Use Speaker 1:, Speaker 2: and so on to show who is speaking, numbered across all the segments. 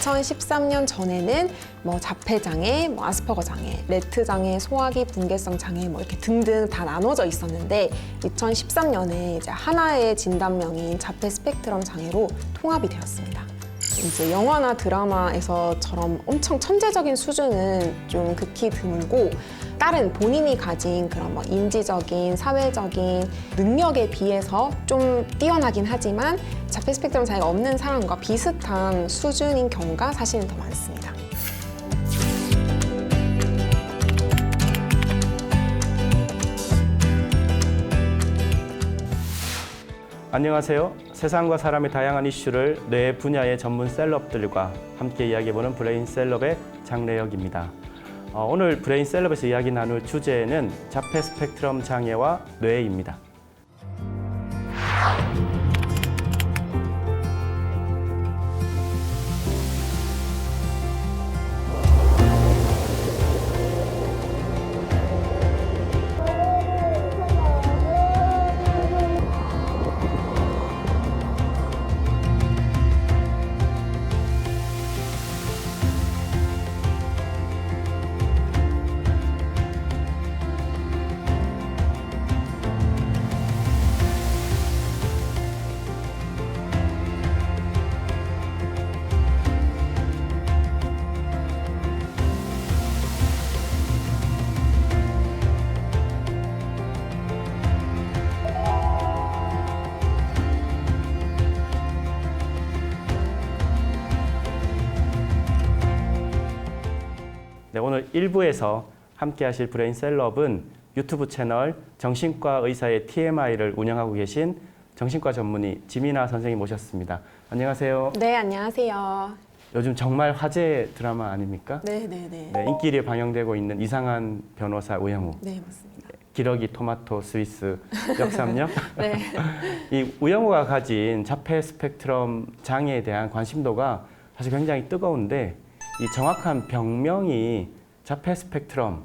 Speaker 1: 2013년 전에는 뭐 자폐장애, 뭐 아스퍼거 장애, 레트 장애, 소화기 분개성 장애 뭐 이렇게 등등 다 나눠져 있었는데 2013년에 이제 하나의 진단명인 자폐 스펙트럼 장애로 통합이 되었습니다. 이제 영화나 드라마에서처럼 엄청 천재적인 수준은 좀 극히 드물고 다른 본인이 가진 그런 뭐 인지적인, 사회적인 능력에 비해서 좀 뛰어나긴 하지만 자폐 스펙트럼 장애가 없는 사람과 비슷한 수준인 경우가 사실은 더 많습니다.
Speaker 2: 안녕하세요. 세상과 사람의 다양한 이슈를 뇌 분야의 전문 셀럽들과 함께 이야기해보는 브레인 셀럽의 장래혁입니다. 오늘 브레인 셀럽에서 이야기 나눌 주제는 자폐 스펙트럼 장애와 뇌입니다. 네, 오늘 1부에서 함께 하실 브레인 셀럽은 유튜브 채널 정신과 의사의 TMI를 운영하고 계신 정신과 전문의 지미나 선생님 모셨습니다. 안녕하세요.
Speaker 1: 네, 안녕하세요.
Speaker 2: 요즘 정말 화제 드라마 아닙니까?
Speaker 1: 네,
Speaker 2: 네, 인기리에 방영되고 있는 이상한 변호사 우영우.
Speaker 1: 네, 맞습니다.
Speaker 2: 기러기 토마토 스위스 역삼역.
Speaker 1: 네.
Speaker 2: 이 우영우가 가진 자폐 스펙트럼 장애에 대한 관심도가 사실 굉장히 뜨거운데 이 정확한 병명이 자폐 스펙트럼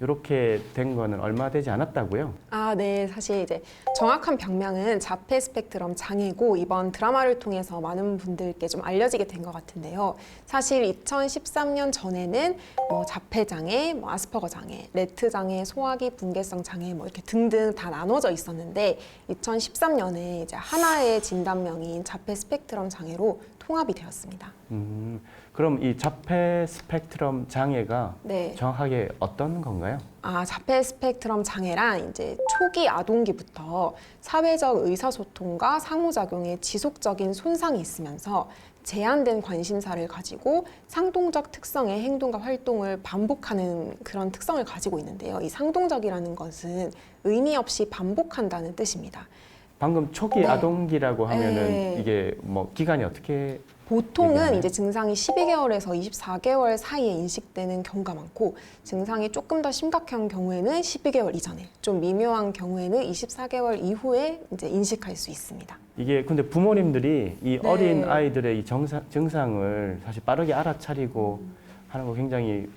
Speaker 2: 이렇게 된 거는 얼마 되지 않았다고요?
Speaker 1: 아, 네. 사실 이제 정확한 병명은 자폐 스펙트럼 장애고 이번 드라마를 통해서 많은 분들께 좀 알려지게 된 것 같은데요. 사실 2013년 전에는 뭐 자폐 장애, 뭐 아스퍼거 장애, 레트 장애, 소화기 분개성 장애 뭐 이렇게 등등 다 나눠져 있었는데 2013년에 이제 하나의 진단명인 자폐 스펙트럼 장애로 통합이 되었습니다.
Speaker 2: 그럼 이 자폐 스펙트럼 장애가
Speaker 1: 네.
Speaker 2: 정확하게 어떤 건가요?
Speaker 1: 아, 자폐 스펙트럼 장애란 이제 초기 아동기부터 사회적 의사소통과 상호작용에 지속적인 손상이 있으면서 제한된 관심사를 가지고 상동적 특성의 행동과 활동을 반복하는 그런 특성을 가지고 있는데요. 이 상동적이라는 것은 의미 없이 반복한다는 뜻입니다.
Speaker 2: 방금 초기
Speaker 1: 네.
Speaker 2: 아동기라고 하면은
Speaker 1: 네.
Speaker 2: 이게 뭐 기간이 어떻게
Speaker 1: 보통은
Speaker 2: 얘기하나요?
Speaker 1: 이제 증상이 12개월에서 24개월 사이에 인식되는 경우가 많고 증상이 조금 더 심각한 경우에는 12개월 이전에 좀 미묘한 경우에는 24개월 이후에 이제 인식할 수 있습니다.
Speaker 2: 이게 근데 부모님들이 이
Speaker 1: 네.
Speaker 2: 어린 아이들의 이 증상을 사실 빠르게 알아차리고 하는 거 굉장히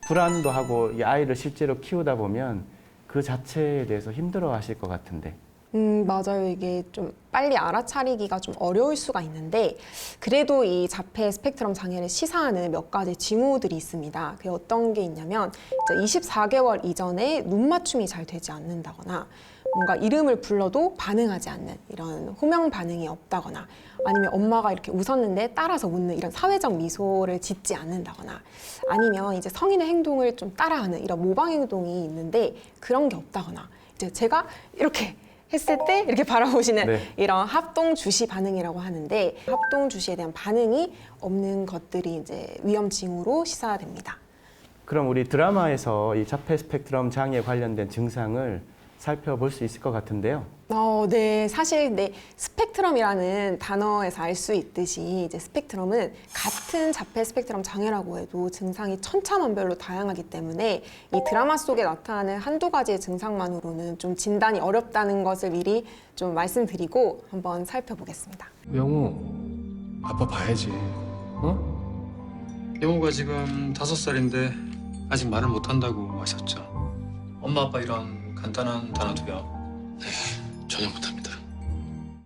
Speaker 2: 불안도 하고 이 아이를 실제로 키우다 보면 그 자체에 대해서 힘들어 하실 것 같은데.
Speaker 1: 맞아요. 이게 좀 빨리 알아차리기가 좀 어려울 수가 있는데 그래도 이 자폐 스펙트럼 장애를 시사하는 몇 가지 징후들이 있습니다. 그게 어떤 게 있냐면 이제 24개월 이전에 눈 맞춤이 잘 되지 않는다거나 뭔가 이름을 불러도 반응하지 않는 이런 호명 반응이 없다거나 아니면 엄마가 이렇게 웃었는데 따라서 웃는 이런 사회적 미소를 짓지 않는다거나 아니면 이제 성인의 행동을 좀 따라하는 이런 모방 행동이 있는데 그런 게 없다거나 이제 제가 이렇게 했을 때 이렇게 바라보시는
Speaker 2: 네.
Speaker 1: 이런 합동 주시 반응이라고 하는데 합동 주시에 대한 반응이 없는 것들이 이제 위험 징후로 시사됩니다.
Speaker 2: 그럼 우리 드라마에서 이 자폐 스펙트럼 장애에 관련된 증상을 살펴볼 수 있을 것 같은데요.
Speaker 1: 네. 사실 스펙트럼이라는 단어에서 알 수 있듯이 이제 스펙트럼은 같은 자폐 스펙트럼 장애라고 해도 증상이 천차만별로 다양하기 때문에 이 드라마 속에 나타나는 한두 가지의 증상만으로는 좀 진단이 어렵다는 것을 미리 좀 말씀드리고 한번 살펴보겠습니다.
Speaker 3: 영우, 아빠 봐야지. 어?
Speaker 4: 영호가 지금 5살인데 아직 말을 못한다고 하셨죠? 엄마 아빠 이런 간단한 단어도요?
Speaker 3: 전혀 못합니다.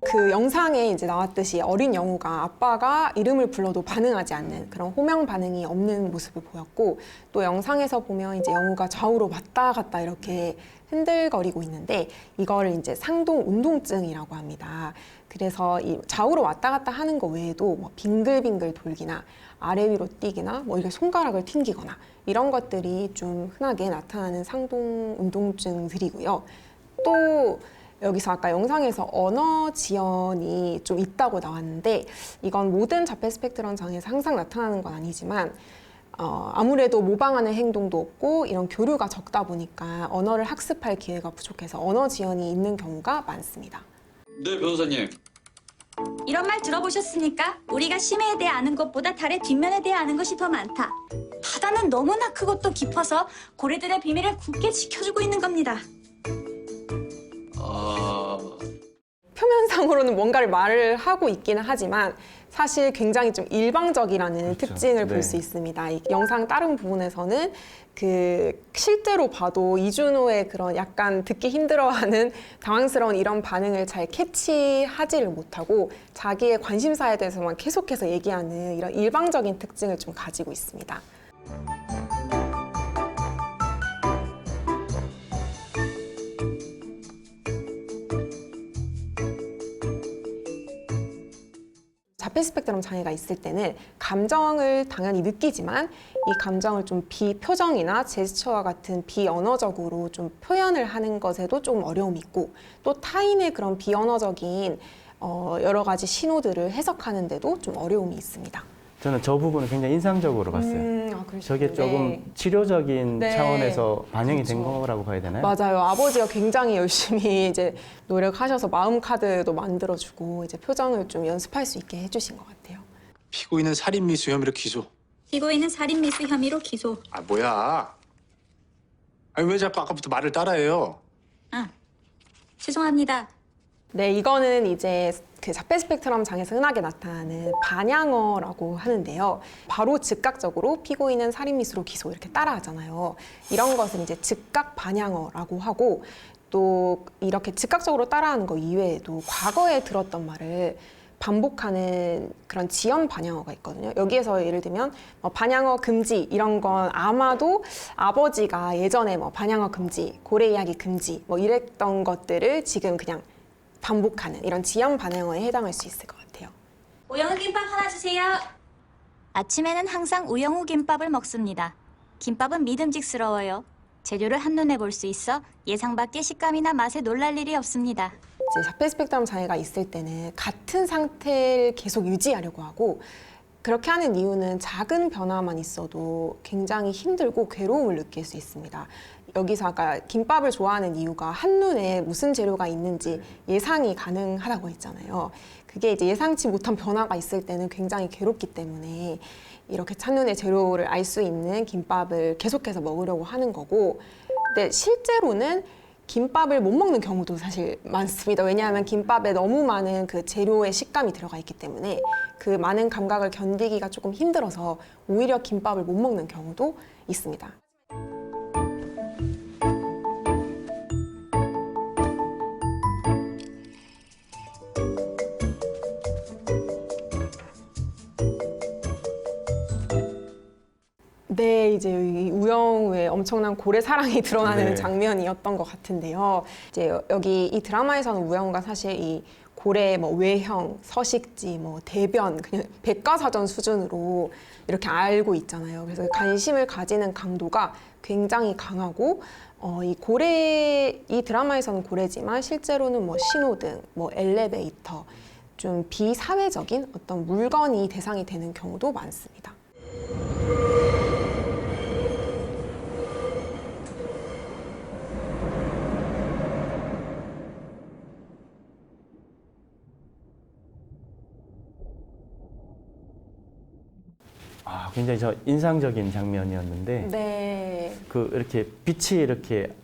Speaker 1: 그 그 영상에 이제 나왔듯이 어린 영우가 아빠가 이름을 불러도 반응하지 않는 그런 호명 반응이 없는 모습을 보였고, 또 영상에서 보면 이제 영우가 좌우로 왔다 갔다 이렇게 흔들거리고 있는데, 이거를 이제 상동 운동증이라고 합니다. 그래서 이 좌우로 왔다 갔다 하는 거 외에도 뭐 빙글빙글 돌기나 아래 위로 뛰기나 뭐 이렇게 손가락을 튕기거나 이런 것들이 좀 흔하게 나타나는 상동 운동증들이고요. 또 여기서 아까 영상에서 언어 지연이 좀 있다고 나왔는데, 이건 모든 자폐 스펙트럼 장애에서 항상 나타나는 건 아니지만 아무래도 모방하는 행동도 없고 이런 교류가 적다 보니까 언어를 학습할 기회가 부족해서 언어 지연이 있는 경우가 많습니다.
Speaker 5: 네, 변호사님.
Speaker 6: 이런 말 들어보셨습니까? 우리가 심해에 대해 아는 것보다 달의 뒷면에 대해 아는 것이 더 많다. 바다는 너무나 크고 또 깊어서 고래들의 비밀을 굳게 지켜주고 있는 겁니다.
Speaker 1: 표면상으로는 뭔가를 말을 하고 있기는 하지만 사실 굉장히 좀 일방적이라는
Speaker 2: 그렇죠.
Speaker 1: 특징을 볼
Speaker 2: 네.
Speaker 1: 수 있습니다. 이 영상 다른 부분에서는 그 실제로 봐도 이준호의 그런 약간 듣기 힘들어하는 당황스러운 이런 반응을 잘 캐치하지를 못하고 자기의 관심사에 대해서만 계속해서 얘기하는 이런 일방적인 특징을 좀 가지고 있습니다. 자폐 스펙트럼 장애가 있을 때는 감정을 당연히 느끼지만 이 감정을 좀 비표정이나 제스처와 같은 비언어적으로 좀 표현을 하는 것에도 조금 어려움이 있고, 또 타인의 그런 비언어적인 여러 가지 신호들을 해석하는데도 좀 어려움이 있습니다.
Speaker 2: 저는 저 부분을 굉장히 인상적으로 봤어요. 저게 조금 치료적인
Speaker 1: 네.
Speaker 2: 차원에서 반영이 된
Speaker 1: 그렇죠.
Speaker 2: 거라고 봐야 되나요?
Speaker 1: 맞아요. 아버지가 굉장히 열심히 이제 노력하셔서 마음 카드도 만들어주고 이제 표정을 좀 연습할 수 있게 해주신 것 같아요.
Speaker 3: 피고인은 살인미수 혐의로 기소.
Speaker 6: 피고인은 살인미수 혐의로 기소.
Speaker 3: 아 뭐야? 아니 왜 자꾸 아까부터 말을 따라해요?
Speaker 6: 죄송합니다.
Speaker 1: 네, 이거는 이제 그 자폐 스펙트럼 장애에서 흔하게 나타나는 반향어라고 하는데요. 바로 즉각적으로 피고인은 살인미수로 기소 이렇게 따라하잖아요. 이런 것을 이제 즉각 반향어라고 하고, 또 이렇게 즉각적으로 따라하는 거 이외에도 과거에 들었던 말을 반복하는 그런 지연 반향어가 있거든요. 여기에서 예를 들면 반향어 금지 이런 건 아마도 아버지가 예전에 뭐 반향어 금지, 고래 이야기 금지 뭐 이랬던 것들을 지금 그냥 반복하는 이런 지연 반향어에 해당할 수 있을 것 같아요.
Speaker 6: 우영우 김밥 하나 주세요. 아침에는 항상 우영우 김밥을 먹습니다. 김밥은 믿음직스러워요. 재료를 한눈에 볼 수 있어 예상 밖의 식감이나 맛에 놀랄 일이 없습니다.
Speaker 1: 이제 자폐 스펙트럼 장애가 있을 때는 같은 상태를 계속 유지하려고 하고, 그렇게 하는 이유는 작은 변화만 있어도 굉장히 힘들고 괴로움을 느낄 수 있습니다. 여기서 아까 김밥을 좋아하는 이유가 한눈에 무슨 재료가 있는지 예상이 가능하다고 했잖아요. 그게 이제 예상치 못한 변화가 있을 때는 굉장히 괴롭기 때문에 이렇게 첫눈에 재료를 알 수 있는 김밥을 계속해서 먹으려고 하는 거고, 근데 실제로는 김밥을 못 먹는 경우도 사실 많습니다. 왜냐하면 김밥에 너무 많은 그 재료의 식감이 들어가 있기 때문에 그 많은 감각을 견디기가 조금 힘들어서 오히려 김밥을 못 먹는 경우도 있습니다. 네, 이제 이 우영우의 엄청난 고래 사랑이 드러나는
Speaker 2: 네.
Speaker 1: 장면이었던 것 같은데요. 이제 여기 이 드라마에서는 우영우가 사실 이 고래의 뭐 외형, 서식지, 뭐 대변, 그냥 백과사전 수준으로 이렇게 알고 있잖아요. 그래서 관심을 가지는 강도가 굉장히 강하고, 이 드라마에서는 고래지만 실제로는 뭐 신호등, 뭐 엘리베이터, 좀 비사회적인 어떤 물건이 대상이 되는 경우도 많습니다.
Speaker 2: 굉장히 저 인상적인 장면이었는데
Speaker 1: 네.
Speaker 2: 그 이렇게 빛이 이렇게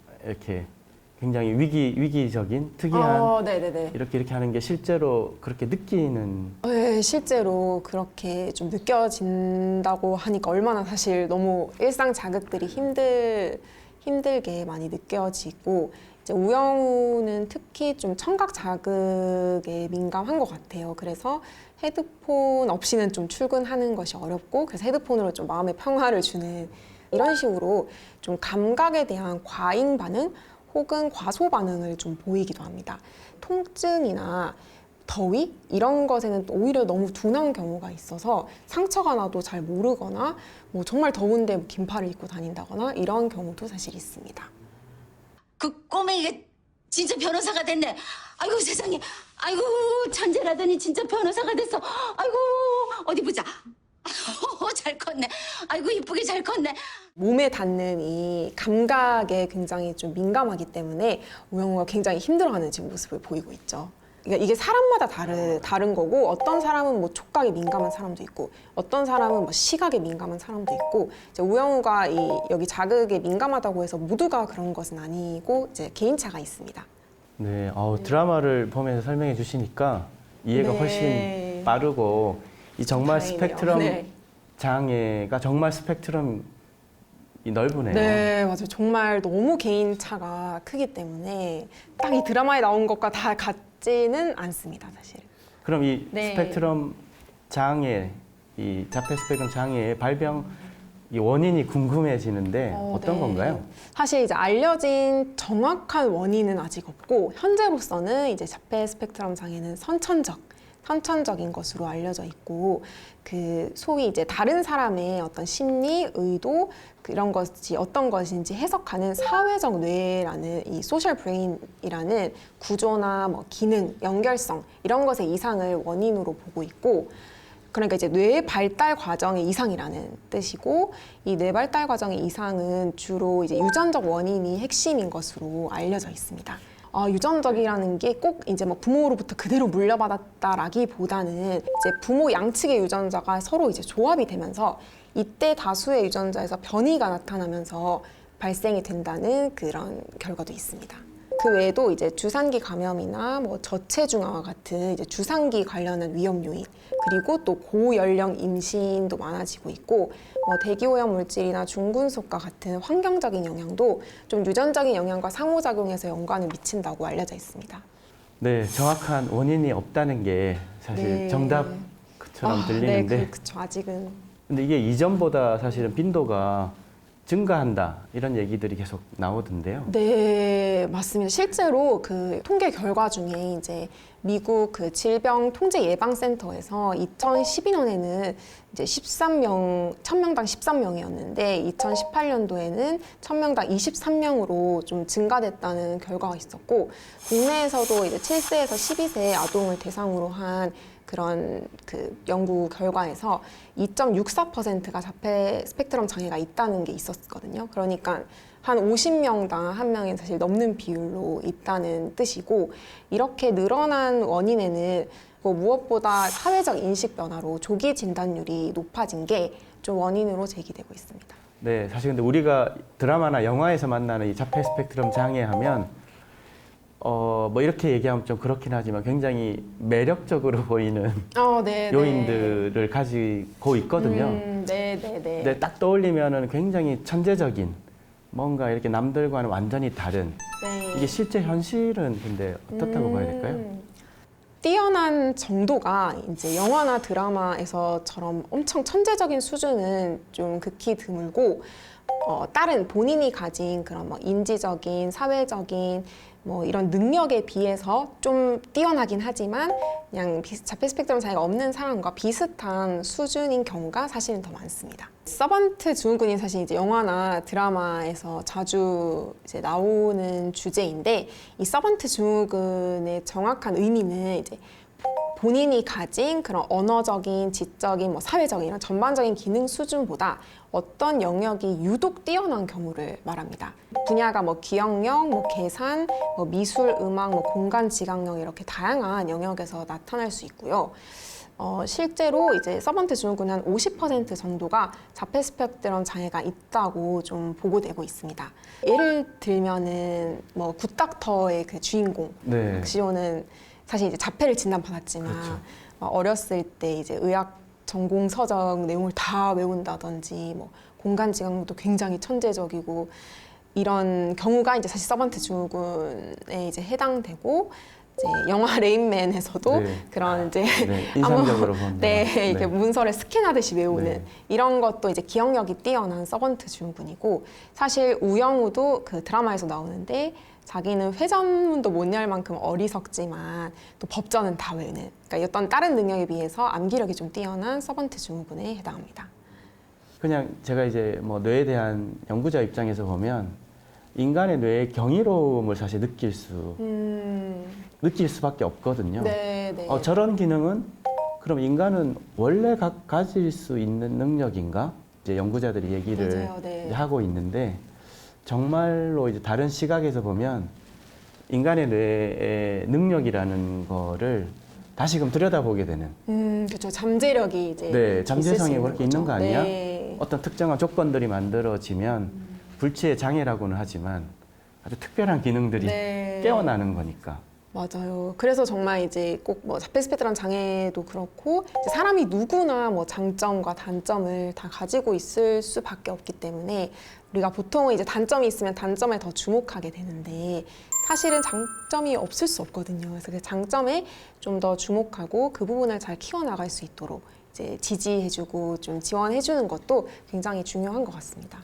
Speaker 2: 굉장히 위기적인 특이한
Speaker 1: 네네네.
Speaker 2: 이렇게 하는 게 실제로 그렇게 느끼는
Speaker 1: 네, 실제로 그렇게 좀 느껴진다고 하니까 얼마나 사실 너무 일상 자극들이 힘들게 많이 느껴지고, 이제 우영우는 특히 좀 청각 자극에 민감한 것 같아요. 그래서 헤드폰 없이는 좀 출근하는 것이 어렵고, 그래서 헤드폰으로 좀 마음의 평화를 주는 이런 식으로 좀 감각에 대한 과잉 반응 혹은 과소 반응을 좀 보이기도 합니다. 통증이나 더위 이런 것에는 또 오히려 너무 둔한 경우가 있어서 상처가 나도 잘 모르거나 뭐 정말 더운데 긴팔을 입고 다닌다거나 이런 경우도 사실 있습니다.
Speaker 5: 그 꼬맹이가 진짜 변호사가 됐네. 아이고 세상에. 아이고 천재라더니 진짜 변호사가 됐어. 아이고 어디 보자. 잘 컸네. 아이고 이쁘게 잘 컸네.
Speaker 1: 몸에 닿는 이 감각에 굉장히 좀 민감하기 때문에 우영우가 굉장히 힘들어하는 지금 모습을 보이고 있죠. 그러니까 이게 사람마다 다른 거고, 어떤 사람은 뭐 촉각에 민감한 사람도 있고, 어떤 사람은 뭐 시각에 민감한 사람도 있고, 이제 우영우가 여기 자극에 민감하다고 해서 모두가 그런 것은 아니고 이제 개인차가 있습니다.
Speaker 2: 네, 드라마를 보면서 설명해 주시니까 이해가
Speaker 1: 네.
Speaker 2: 훨씬 빠르고, 이 정말
Speaker 1: 다행이네요.
Speaker 2: 스펙트럼
Speaker 1: 네.
Speaker 2: 장애가 정말 스펙트럼이 넓으네요.
Speaker 1: 네, 맞아요. 정말 너무 개인차가 크기 때문에 딱 이 드라마에 나온 것과 다 같지는 않습니다, 사실.
Speaker 2: 그럼 이
Speaker 1: 네.
Speaker 2: 스펙트럼 장애, 이 자폐 스펙트럼 장애의 발병 이 원인이 궁금해지는데 어떤
Speaker 1: 네.
Speaker 2: 건가요?
Speaker 1: 사실 이제 알려진 정확한 원인은 아직 없고, 현재로서는 이제 자폐 스펙트럼 장애는 선천적인 것으로 알려져 있고, 그 소위 이제 다른 사람의 어떤 심리, 의도 이런 것이 어떤 것인지 해석하는 사회적 뇌라는 이 소셜 브레인이라는 구조나 뭐 기능, 연결성 이런 것의 이상을 원인으로 보고 있고, 그러니까 이제 뇌 발달 과정의 이상이라는 뜻이고, 이 뇌 발달 과정의 이상은 주로 이제 유전적 원인이 핵심인 것으로 알려져 있습니다. 유전적이라는 게 꼭 이제 뭐 부모로부터 그대로 물려받았다라기보다는 이제 부모 양측의 유전자가 서로 이제 조합이 되면서 이때 다수의 유전자에서 변이가 나타나면서 발생이 된다는 그런 결과도 있습니다. 그 외에도 이제 주산기 감염이나 뭐 저체중아와 같은 이제 주산기 관련한 위험 요인, 그리고 또 고연령 임신도 많아지고 있고, 뭐 대기오염 물질이나 중금속과 같은 환경적인 영향도 좀 유전적인 영향과 상호작용해서 연관을 미친다고 알려져 있습니다.
Speaker 2: 네, 정확한 원인이 없다는 게 사실
Speaker 1: 네.
Speaker 2: 정답처럼
Speaker 1: 네,
Speaker 2: 들리는데,
Speaker 1: 그렇죠. 아직은.
Speaker 2: 근데 이게 이전보다 사실은 빈도가 증가한다 이런 얘기들이 계속 나오던데요.
Speaker 1: 네, 맞습니다. 실제로 그 통계 결과 중에 이제 미국 그 질병통제예방센터에서 2012년에는 이제 1000명당 13명이었는데 2018년도에는 1000명당 23명으로 좀 증가됐다는 결과가 있었고, 국내에서도 이제 7세에서 12세 아동을 대상으로 한 그런 그 연구 결과에서 2.64%가 자폐 스펙트럼 장애가 있다는 게 있었거든요. 그러니까 한 50명당 한 명이 사실 넘는 비율로 있다는 뜻이고, 이렇게 늘어난 원인에는 뭐 무엇보다 사회적 인식 변화로 조기 진단율이 높아진 게 좀 원인으로 제기되고 있습니다.
Speaker 2: 네, 사실 근데 우리가 드라마나 영화에서 만나는 이 자폐 스펙트럼 장애하면 뭐 이렇게 얘기하면 좀 그렇긴 하지만 굉장히 매력적으로 보이는
Speaker 1: 네,
Speaker 2: 요인들을 가지고 있거든요.
Speaker 1: 네.
Speaker 2: 근데 딱 떠올리면은 굉장히 천재적인, 뭔가 이렇게 남들과는 완전히 다른,
Speaker 1: 네.
Speaker 2: 이게 실제 현실은 근데 어떻다고 봐야 될까요?
Speaker 1: 뛰어난 정도가 이제 영화나 드라마에서처럼 엄청 천재적인 수준은 좀 극히 드물고, 다른 본인이 가진 그런 뭐 인지적인, 사회적인 뭐 이런 능력에 비해서 좀 뛰어나긴 하지만 그냥 자폐 스펙트럼 장애가 없는 사람과 비슷한 수준인 경우가 사실은 더 많습니다. 서번트 증후군이 사실 이제 영화나 드라마에서 자주 이제 나오는 주제인데, 이 서번트 증후군의 정확한 의미는 이제 본인이 가진 그런 언어적인, 지적인, 뭐 사회적인 이런 전반적인 기능 수준보다 어떤 영역이 유독 뛰어난 경우를 말합니다. 분야가 뭐 기억력, 뭐 계산, 뭐 미술, 음악, 뭐 공간 지각력 이렇게 다양한 영역에서 나타날 수 있고요. 실제로 이제 서번트 증후군은 한 50% 정도가 자폐 스펙트럼 장애가 있다고 좀 보고되고 있습니다. 예를 들면은 뭐 굿닥터의 그 주인공
Speaker 2: 네.
Speaker 1: 박시호는 사실 이제 자폐를 진단받았지만
Speaker 2: 그렇죠.
Speaker 1: 어렸을 때 이제 의학 전공 서적 내용을 다 외운다든지, 뭐 공간 지각력도 굉장히 천재적이고, 이런 경우가 이제 사실 서번트 증후군에 이제 해당되고 이제 영화 레인맨에서도
Speaker 2: 네.
Speaker 1: 그런 이제
Speaker 2: 네, 인상적으로 본
Speaker 1: 네,
Speaker 2: 영화.
Speaker 1: 이렇게 문서를 스캔하듯이 외우는
Speaker 2: 네.
Speaker 1: 이런 것도 이제 기억력이 뛰어난 서번트 증후군이고 사실 우영우도 그 드라마에서 나오는데 자기는 회전문도 못 열 만큼 어리석지만 또 법전은 다 외우는 그러니까 어떤 다른 능력에 비해서 암기력이 좀 뛰어난 서번트 증후군에 해당합니다.
Speaker 2: 그냥 제가 이제 뭐 뇌에 대한 연구자 입장에서 보면 인간의 뇌의 경이로움을 사실 느낄 수밖에 없거든요.
Speaker 1: 네, 네.
Speaker 2: 저런 기능은 그럼 인간은 원래 가질 수 있는 능력인가? 이제 연구자들이 얘기를
Speaker 1: 맞아요, 네.
Speaker 2: 이제 하고 있는데 정말로 이제 다른 시각에서 보면 인간의 뇌의 능력이라는 거를 다시금 들여다보게 되는
Speaker 1: 그렇죠. 잠재력이 이제
Speaker 2: 네,
Speaker 1: 있을
Speaker 2: 잠재성이
Speaker 1: 수
Speaker 2: 그렇게
Speaker 1: 있는
Speaker 2: 있는 거
Speaker 1: 거죠.
Speaker 2: 아니야?
Speaker 1: 네.
Speaker 2: 어떤 특정한 조건들이 만들어지면 불치의 장애라고는 하지만 아주 특별한 기능들이
Speaker 1: 네.
Speaker 2: 깨어나는 거니까.
Speaker 1: 맞아요. 그래서 정말 이제 꼭 뭐 자폐 스펙트럼 장애도 그렇고 이제 사람이 누구나 뭐 장점과 단점을 다 가지고 있을 수밖에 없기 때문에 우리가 보통은 이제 단점이 있으면 단점에 더 주목하게 되는데 사실은 장점이 없을 수 없거든요. 그래서 그 장점에 좀 더 주목하고 그 부분을 잘 키워나갈 수 있도록 이제 지지해주고 좀 지원해주는 것도 굉장히 중요한 것 같습니다.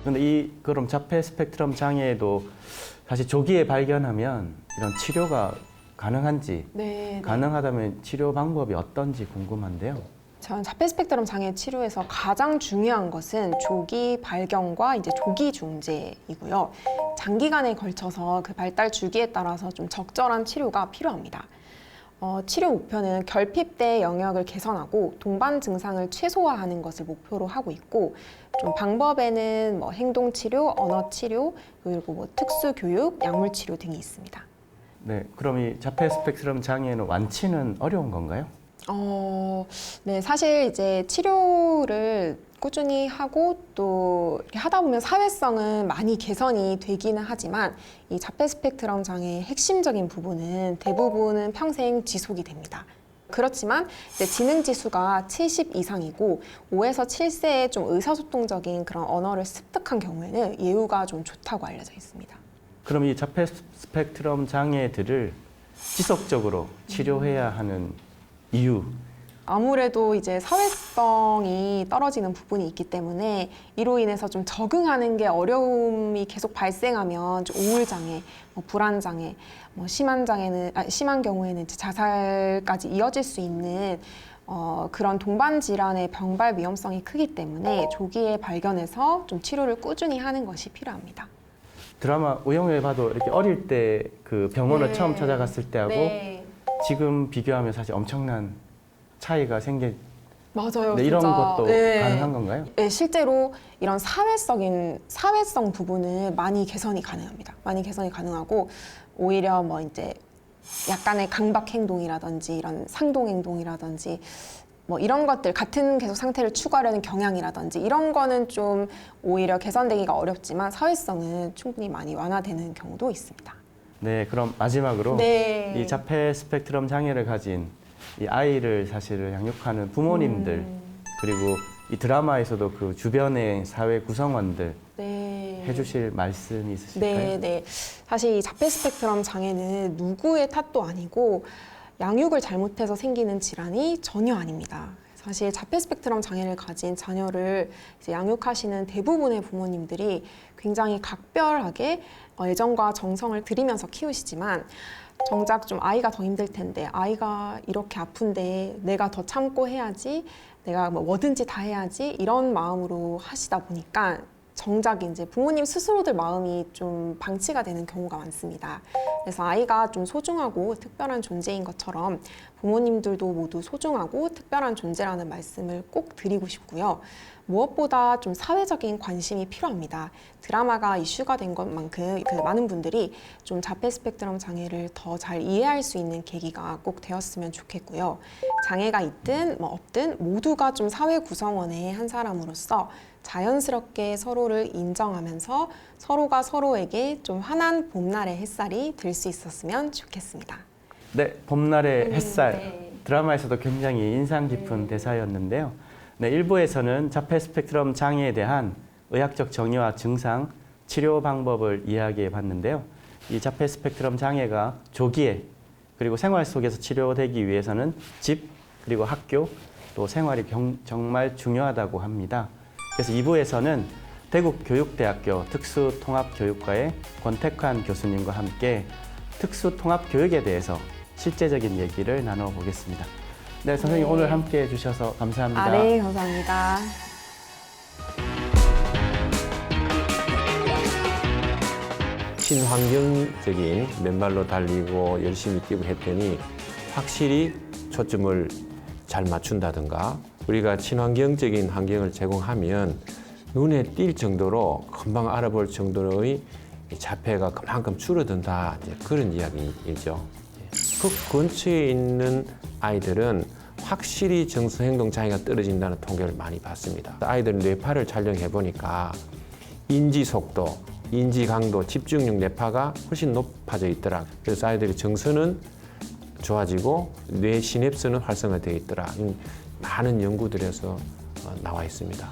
Speaker 2: 근데 그럼 자폐 스펙트럼 장애에도 사실 조기에 발견하면 이런 치료가 가능한지,
Speaker 1: 네.
Speaker 2: 가능하다면 치료 방법이 어떤지 궁금한데요.
Speaker 1: 전 자폐 스펙트럼 장애 치료에서 가장 중요한 것은 조기 발견과 이제 조기 중재이고요. 장기간에 걸쳐서 그 발달 주기에 따라서 좀 적절한 치료가 필요합니다. 치료 목표는 결핍대 영역을 개선하고 동반 증상을 최소화하는 것을 목표로 하고 있고 좀 방법에는 뭐 행동 치료, 언어 치료, 그리고 뭐 특수 교육, 약물 치료 등이 있습니다.
Speaker 2: 네, 그럼 이 자폐 스펙트럼 장애는 완치는 어려운 건가요?
Speaker 1: 네, 사실 이제 치료를 꾸준히 하고 또 이렇게 하다 보면 사회성은 많이 개선이 되기는 하지만 이 자폐 스펙트럼 장애의 핵심적인 부분은 대부분은 평생 지속이 됩니다. 그렇지만 이제 지능 지수가 70 이상이고 5에서 7세에 좀 의사소통적인 그런 언어를 습득한 경우에는 예후가 좀 좋다고 알려져 있습니다.
Speaker 2: 그럼 이 자폐 스펙트럼 장애들을 지속적으로 치료해야 하는 이유?
Speaker 1: 아무래도 이제 사회성이 떨어지는 부분이 있기 때문에 이로 인해서 좀 적응하는 게 어려움이 계속 발생하면 좀 우울장애, 뭐 불안장애, 뭐 심한 경우에는 이제 자살까지 이어질 수 있는 그런 동반 질환의 병발 위험성이 크기 때문에 조기에 발견해서 좀 치료를 꾸준히 하는 것이 필요합니다.
Speaker 2: 드라마 우영우에 봐도 이렇게 어릴 때 그 병원을
Speaker 1: 네.
Speaker 2: 처음 찾아갔을 때하고
Speaker 1: 네.
Speaker 2: 지금 비교하면 사실 엄청난 차이가
Speaker 1: 맞아요.
Speaker 2: 네, 이런
Speaker 1: 진짜.
Speaker 2: 것도
Speaker 1: 네.
Speaker 2: 가능한 건가요?
Speaker 1: 네, 실제로 이런 사회성 부분은 많이 개선이 가능합니다. 많이 개선이 가능하고 오히려 뭐 이제 약간의 강박 행동이라든지 이런 상동 행동이라든지 뭐 이런 것들 같은 계속 상태를 추구하려는 경향이라든지 이런 거는 좀 오히려 개선되기가 어렵지만 사회성은 충분히 많이 완화되는 경우도 있습니다.
Speaker 2: 네, 그럼 마지막으로
Speaker 1: 네.
Speaker 2: 이 자폐 스펙트럼 장애를 가진 이 아이를 사실을 양육하는 부모님들 그리고 이 드라마에서도 그 주변의 사회 구성원들
Speaker 1: 네.
Speaker 2: 해주실 말씀이 있으실까요?
Speaker 1: 네, 네. 사실 이 자폐 스펙트럼 장애는 누구의 탓도 아니고 양육을 잘못해서 생기는 질환이 전혀 아닙니다. 사실 자폐 스펙트럼 장애를 가진 자녀를 이제 양육하시는 대부분의 부모님들이 굉장히 각별하게 애정과 정성을 들이면서 키우시지만 정작 좀 아이가 더 힘들 텐데 아이가 이렇게 아픈데 내가 더 참고 해야지 내가 뭐든지 다 해야지 이런 마음으로 하시다 보니까 정작 이제 부모님 스스로들 마음이 좀 방치가 되는 경우가 많습니다. 그래서 아이가 좀 소중하고 특별한 존재인 것처럼 부모님들도 모두 소중하고 특별한 존재라는 말씀을 꼭 드리고 싶고요. 무엇보다 좀 사회적인 관심이 필요합니다. 드라마가 이슈가 된 것만큼 많은 분들이 좀 자폐 스펙트럼 장애를 더 잘 이해할 수 있는 계기가 꼭 되었으면 좋겠고요. 장애가 있든 없든 모두가 좀 사회 구성원의 한 사람으로서 자연스럽게 서로를 인정하면서 서로가 서로에게 좀 환한 봄날의 햇살이 될 수 있었으면 좋겠습니다.
Speaker 2: 네, 봄날의 햇살.
Speaker 1: 네.
Speaker 2: 드라마에서도 굉장히 인상 깊은 대사였는데요. 네, 1부에서는 자폐 스펙트럼 장애에 대한 의학적 정의와 증상, 치료 방법을 이야기해 봤는데요. 이 자폐 스펙트럼 장애가 조기에 그리고 생활 속에서 치료되기 위해서는 집, 그리고 학교, 또 생활이 정말 중요하다고 합니다. 그래서 2부에서는 대국교육대학교 특수통합교육과의 권택환 교수님과 함께 특수통합교육에 대해서 실제적인 얘기를 나눠보겠습니다. 네, 선생님
Speaker 1: 네.
Speaker 2: 오늘 함께해 주셔서 감사합니다.
Speaker 1: 네, 감사합니다.
Speaker 7: 친환경적인 맨발로 달리고 열심히 뛰고 했더니 확실히 초점을 잘 맞춘다든가 우리가 친환경적인 환경을 제공하면 눈에 띌 정도로 금방 알아볼 정도의 자폐가 그만큼 줄어든다, 이제 그런 이야기이죠. 그 근처에 있는 아이들은 확실히 정서행동 장애가 떨어진다는 통계를 많이 봤습니다. 아이들 뇌파를 촬영해 보니까 인지 속도, 인지 강도, 집중력 뇌파가 훨씬 높아져 있더라. 그래서 아이들의 정서는 좋아지고 뇌 시냅스는 활성화되어 있더라. 많은 연구들에서 나와 있습니다.